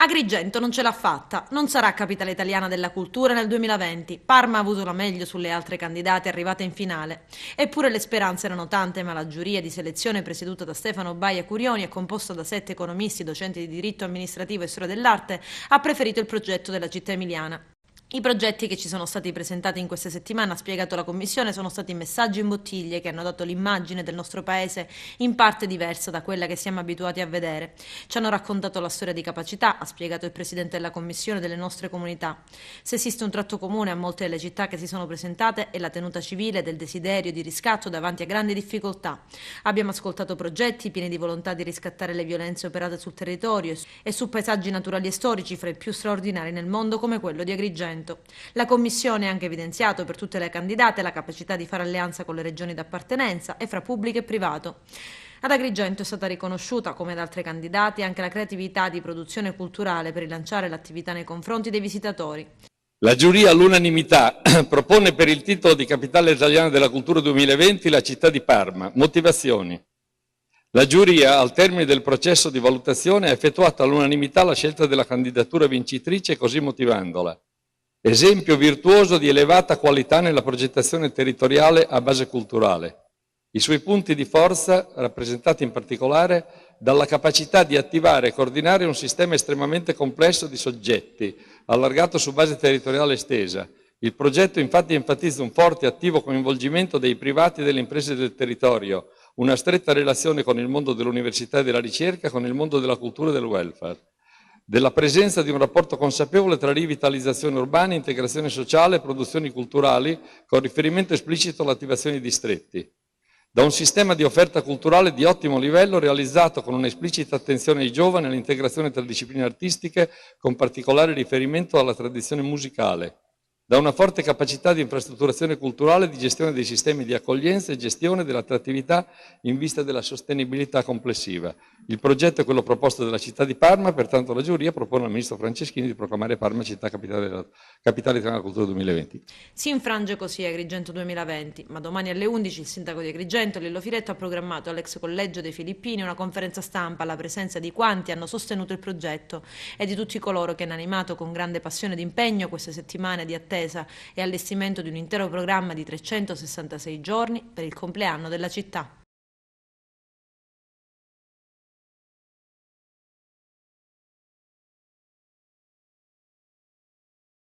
Agrigento non ce l'ha fatta, non sarà capitale italiana della cultura nel 2020. Parma ha avuto la meglio sulle altre candidate arrivate in finale. Eppure le speranze erano tante, ma la giuria di selezione presieduta da Stefano Baia Curioni e composta da 7 economisti, docenti di diritto amministrativo e storia dell'arte, ha preferito il progetto della città emiliana. I progetti che ci sono stati presentati in queste settimane, ha spiegato la Commissione, sono stati messaggi in bottiglie che hanno dato l'immagine del nostro paese in parte diversa da quella che siamo abituati a vedere. Ci hanno raccontato la storia di capacità, ha spiegato il Presidente della Commissione, delle nostre comunità. Se esiste un tratto comune a molte delle città che si sono presentate è la tenuta civile del desiderio di riscatto davanti a grandi difficoltà. Abbiamo ascoltato progetti pieni di volontà di riscattare le violenze operate sul territorio e su paesaggi naturali e storici fra i più straordinari nel mondo come quello di Agrigento. La Commissione ha anche evidenziato per tutte le candidate la capacità di fare alleanza con le regioni d'appartenenza e fra pubblico e privato. Ad Agrigento è stata riconosciuta, come ad altre candidate, anche la creatività di produzione culturale per rilanciare l'attività nei confronti dei visitatori. La giuria all'unanimità propone per il titolo di Capitale Italiana della Cultura 2020 la città di Parma. Motivazioni. La giuria, al termine del processo di valutazione, ha effettuato all'unanimità la scelta della candidatura vincitrice, così motivandola. Esempio virtuoso di elevata qualità nella progettazione territoriale a base culturale. I suoi punti di forza, rappresentati in particolare dalla capacità di attivare e coordinare un sistema estremamente complesso di soggetti, allargato su base territoriale estesa. Il progetto infatti enfatizza un forte e attivo coinvolgimento dei privati e delle imprese del territorio, una stretta relazione con il mondo dell'università e della ricerca, con il mondo della cultura e del welfare, della presenza di un rapporto consapevole tra rivitalizzazione urbana, integrazione sociale e produzioni culturali, con riferimento esplicito all'attivazione di distretti, da un sistema di offerta culturale di ottimo livello realizzato con un'esplicita attenzione ai giovani e all'integrazione tra discipline artistiche, con particolare riferimento alla tradizione musicale, da una forte capacità di infrastrutturazione culturale e di gestione dei sistemi di accoglienza e gestione dell'attrattività in vista della sostenibilità complessiva. Il progetto è quello proposto dalla città di Parma, pertanto la giuria propone al ministro Franceschini di proclamare Parma città capitale italiana della cultura 2020. Si infrange così Agrigento 2020, ma domani alle 11 il sindaco di Agrigento, Lillo Firetto, ha programmato all'ex collegio dei Filippini una conferenza stampa alla presenza di quanti hanno sostenuto il progetto e di tutti coloro che hanno animato con grande passione ed impegno queste settimane di attesa e allestimento di un intero programma di 366 giorni per il compleanno della città.